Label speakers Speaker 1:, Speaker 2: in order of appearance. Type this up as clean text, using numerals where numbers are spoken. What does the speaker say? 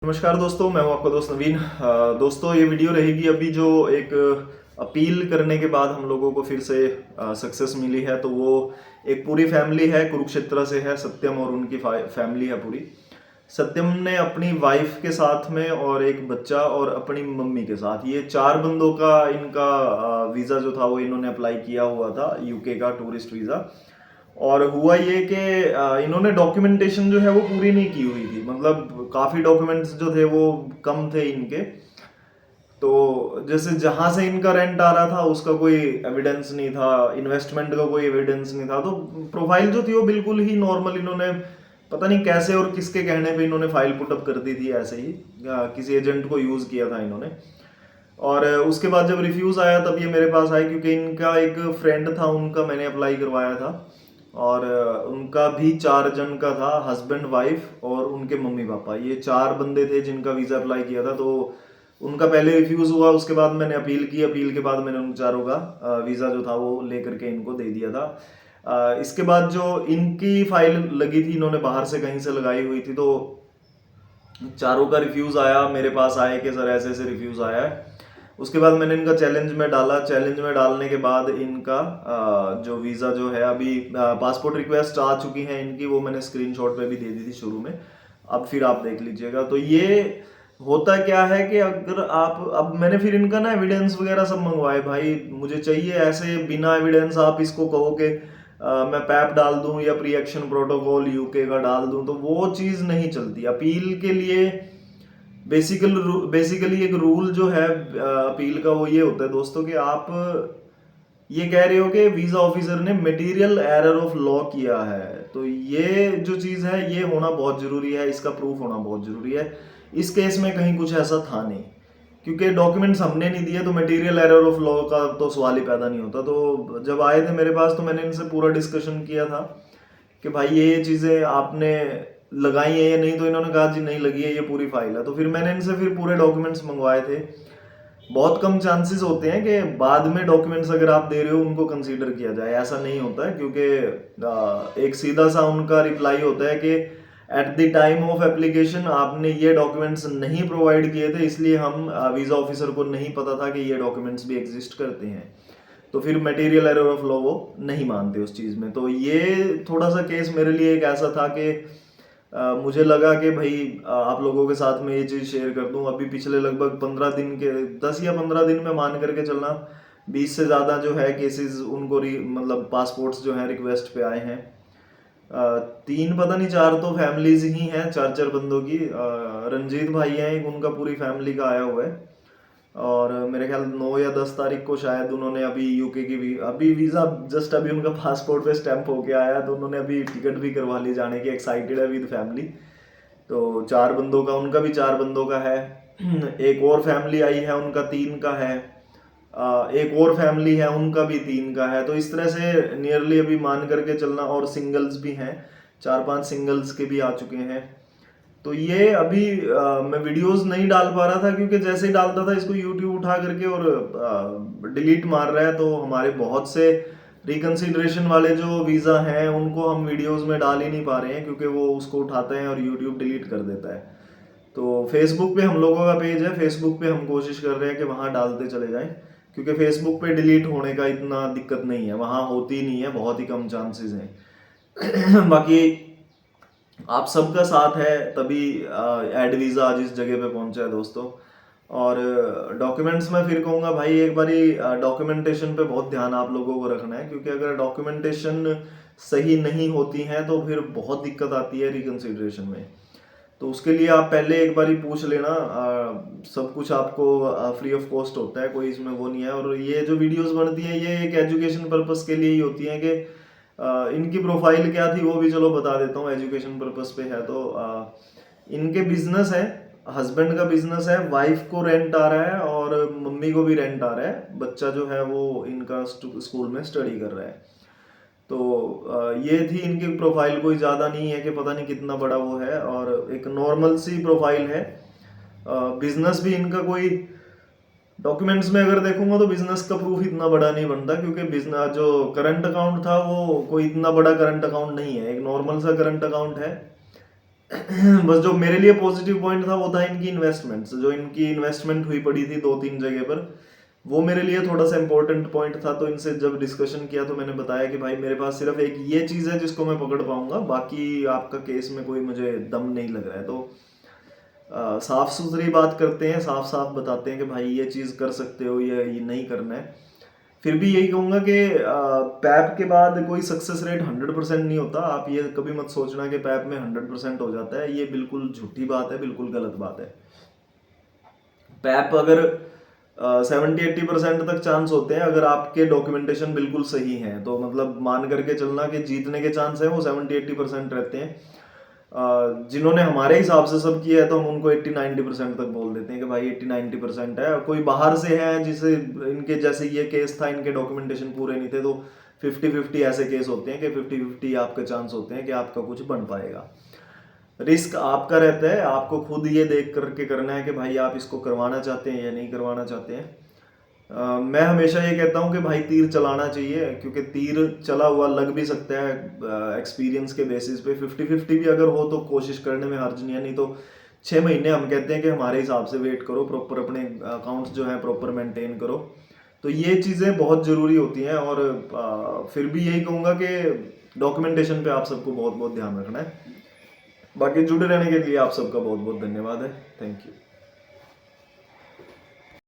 Speaker 1: नमस्कार दोस्तों, मैं हूं आपका दोस्त नवीन। दोस्तों, ये वीडियो रहेगी अभी जो एक अपील करने के बाद हम लोगों को फिर से सक्सेस मिली है। तो वो एक पूरी फैमिली है, कुरुक्षेत्र से है। सत्यम और उनकी फैमिली है पूरी। सत्यम ने अपनी वाइफ के साथ में और एक बच्चा और अपनी मम्मी के साथ, ये 4 बंदों का इनका वीज़ा जो था वो इन्होंने अप्लाई किया हुआ था, यूके का टूरिस्ट वीज़ा। और हुआ ये कि इन्होंने डॉक्यूमेंटेशन जो है वो पूरी नहीं की हुई थी। मतलब काफ़ी डॉक्यूमेंट्स जो थे वो कम थे इनके। तो जैसे जहाँ से इनका रेंट आ रहा था उसका कोई एविडेंस नहीं था, इन्वेस्टमेंट का कोई एविडेंस नहीं था। तो प्रोफाइल जो थी वो बिल्कुल ही नॉर्मल, इन्होंने पता नहीं कैसे और किसके कहने पे इन्होंने फाइल पुटअप कर दी थी ऐसे ही, किसी एजेंट को यूज़ किया था इन्होंने। और उसके बाद जब रिफ्यूज़ आया तब ये मेरे पास आए, क्योंकि इनका एक फ्रेंड था, उनका मैंने अप्लाई करवाया था। और उनका भी 4 जन का था, हस्बैंड वाइफ और उनके मम्मी पापा। ये 4 बंदे थे जिनका वीज़ा अप्लाई किया था। तो उनका पहले रिफ्यूज़ हुआ, उसके बाद मैंने अपील की। अपील के बाद मैंने उन चारों का वीज़ा जो था वो लेकर के इनको दे दिया था। इसके बाद जो इनकी फाइल लगी थी, इन्होंने बाहर से कहीं से लगाई हुई थी। तो चारों का रिफ्यूज़ आया, मेरे पास आए कि सर ऐसे ऐसे रिफ्यूज़ आया है। उसके बाद मैंने इनका चैलेंज में डाला। चैलेंज में डालने के बाद इनका जो वीज़ा जो है अभी, पासपोर्ट रिक्वेस्ट आ चुकी है इनकी, वो मैंने स्क्रीनशॉट पे भी दे दी थी शुरू में। अब फिर आप देख लीजिएगा। तो ये होता क्या है कि अगर आप, अब मैंने फिर इनका ना एविडेंस वगैरह सब मंगवाए। भाई मुझे चाहिए ऐसे बिना एविडेंस आप इसको कहो कि मैं पैप डाल दूं या प्री एक्शन प्रोटोकॉल यूके का डाल दूं, तो वो चीज़ नहीं चलती अपील के लिए। बेसिकली एक रूल जो है अपील का, वो ये होता है दोस्तों कि आप ये कह रहे हो कि वीजा ऑफिसर ने मटेरियल एरर ऑफ लॉ किया है। तो ये जो चीज़ है ये होना बहुत ज़रूरी है, इसका प्रूफ होना बहुत ज़रूरी है। इस केस में कहीं कुछ ऐसा था नहीं, क्योंकि डॉक्यूमेंट्स हमने नहीं दिए तो मटेरियल एरर ऑफ लॉ का तो सवाल ही पैदा नहीं होता। तो जब आए थे मेरे पास तो मैंने इनसे पूरा डिस्कशन किया था कि भाई ये चीज़ें आपने लगाई है या नहीं। तो इन्होंने कहा जी नहीं लगी है, ये पूरी फाइल है। तो फिर मैंने इनसे फिर पूरे डॉक्यूमेंट्स मंगवाए थे। बहुत कम चांसेस होते हैं कि बाद में डॉक्यूमेंट्स अगर आप दे रहे हो उनको कंसीडर किया जाए, ऐसा नहीं होता है। क्योंकि एक सीधा सा उनका रिप्लाई होता है कि at the time of application आपने ये डॉक्यूमेंट्स नहीं प्रोवाइड किए थे, इसलिए हम वीज़ा ऑफिसर को नहीं पता था कि ये डॉक्यूमेंट्स भी एग्जिस्ट करते हैं। तो फिर मटेरियल एरर ऑफ लॉ वो नहीं मानते उस चीज़ में। तो ये थोड़ा सा केस मेरे लिए एक ऐसा था कि मुझे लगा कि भाई आप लोगों के साथ में ये चीज़ शेयर कर दूं। अभी पिछले लगभग 15 दिन के, 10 या 15 दिन में मान करके चलना, 20 से ज़्यादा जो है केसेस उनको मतलब पासपोर्ट्स जो हैं रिक्वेस्ट पे आए हैं। 3 पता नहीं 4 तो फैमिलीज ही हैं, 4 बंदों की। रंजीत भाई हैं एक, उनका पूरी फैमिली का आया हुआ है। और मेरे ख्याल 9 या 10 तारीख को शायद उन्होंने अभी यूके की अभी वीज़ा जस्ट अभी उनका पासपोर्ट पे स्टैंप होके आया, तो उन्होंने अभी टिकट भी करवा ली जाने की, एक्साइटेड है विद फैमिली। तो 4 बंदों का, उनका भी 4 बंदों का है। एक और फैमिली आई है, उनका 3 का है। एक और फैमिली है, उनका भी 3 का है। तो इस तरह से नियरली अभी मान करके चलना, और सिंगल्स भी हैं, 4-5 सिंगल्स के भी आ चुके हैं। तो ये अभी मैं वीडियोस नहीं डाल पा रहा था, क्योंकि जैसे ही डालता था इसको यूट्यूब उठा करके और डिलीट मार रहा है। तो हमारे बहुत से रिकंसिडरेशन वाले जो वीज़ा हैं उनको हम वीडियोस में डाल ही नहीं पा रहे हैं, क्योंकि वो उसको उठाते हैं और यूट्यूब डिलीट कर देता है। तो फेसबुक पे हम लोगों का पेज है, फेसबुक पे हम कोशिश कर रहे हैं कि वहाँ डालते चले जाएं, क्योंकि फेसबुक पे डिलीट होने का इतना दिक्कत नहीं है, वहाँ होती नहीं है, बहुत ही कम चांसेस हैं। बाकी आप सबका साथ है तभी एड वीज़ा आज इस जगह पे पहुंचा है दोस्तों। और डॉक्यूमेंट्स में फिर कहूँगा भाई, एक बारी डॉक्यूमेंटेशन पे बहुत ध्यान आप लोगों को रखना है, क्योंकि अगर डॉक्यूमेंटेशन सही नहीं होती हैं तो फिर बहुत दिक्कत आती है रिकंसिडरेशन में। तो उसके लिए आप पहले एक बारी पूछ लेना। सब कुछ आपको फ्री ऑफ कॉस्ट होता है, कोई इसमें वो नहीं है। और ये जो वीडियोस बनती हैं ये एक एजुकेशन पर्पस के लिए ही होती हैं कि इनकी प्रोफाइल क्या थी वो भी चलो बता देता हूँ, एजुकेशन पर्पस पे है। तो इनके बिजनेस है, हस्बैंड का बिजनेस है, वाइफ को रेंट आ रहा है और मम्मी को भी रेंट आ रहा है। बच्चा जो है वो इनका स्कूल में स्टडी कर रहा है। तो ये थी इनकी प्रोफाइल, कोई ज़्यादा नहीं है कि पता नहीं कितना बड़ा वो है, और एक नॉर्मल सी प्रोफाइल है। बिजनेस भी इनका कोई, डॉक्यूमेंट्स में अगर देखूंगा तो बिजनेस का प्रूफ इतना बड़ा नहीं बनता, क्योंकि बिजनेस जो करंट अकाउंट था वो कोई इतना बड़ा करंट अकाउंट नहीं है, एक नॉर्मल सा करंट अकाउंट है। बस जो मेरे लिए पॉजिटिव पॉइंट था वो था इनकी इन्वेस्टमेंट्स, जो इनकी इन्वेस्टमेंट हुई पड़ी थी 2-3 जगह पर, वो मेरे लिए थोड़ा सा इंपॉर्टेंट पॉइंट था। तो इनसे जब डिस्कशन किया तो मैंने बताया कि भाई मेरे पास सिर्फ एक ये चीज़ है जिसको मैं पकड़ पाऊंगा, बाकी आपका केस में कोई मुझे दम नहीं लग रहा है। तो साफ सुथरी बात करते हैं, साफ साफ बताते हैं कि भाई ये चीज़ कर सकते हो या ये नहीं करना है। फिर भी यही कहूंगा कि पैप के बाद कोई सक्सेस रेट 100% नहीं होता। आप ये कभी मत सोचना कि पैप में 100% हो जाता है, ये बिल्कुल झूठी बात है, बिल्कुल गलत बात है। पैप अगर 70-80% तक चांस होते हैं अगर आपके डॉक्यूमेंटेशन बिल्कुल सही हैं, तो मतलब मान करके चलना कि जीतने के चांस है वो 70-80% रहते हैं। जिन्होंने हमारे हिसाब से सब किया है तो हम उनको 80-90% तक बोल देते हैं कि भाई 80-90% है। कोई बाहर से है जिसे इनके जैसे ये केस था, इनके डॉक्यूमेंटेशन पूरे नहीं थे, तो 50-50 ऐसे केस होते हैं कि 50-50 आपके चांस होते हैं कि आपका कुछ बन पाएगा। रिस्क आपका रहता है, आपको खुद ये देख करके करना है कि भाई आप इसको करवाना चाहते हैं या नहीं करवाना चाहते हैं। मैं हमेशा ये कहता हूँ कि भाई तीर चलाना चाहिए, क्योंकि तीर चला हुआ लग भी सकता है एक्सपीरियंस के बेसिस पे। 50-50 भी अगर हो तो कोशिश करने में हर्ज नहीं है, नहीं तो 6 महीने हम कहते हैं कि हमारे हिसाब से वेट करो, प्रॉपर अपने अकाउंट्स जो है प्रॉपर मेंटेन करो। तो ये चीज़ें बहुत ज़रूरी होती हैं। और फिर भी यही कहूँगा कि डॉक्यूमेंटेशन पे आप सबको बहुत बहुत ध्यान रखना है। बाकी जुड़े रहने के लिए आप सबका बहुत बहुत धन्यवाद है। Thank you.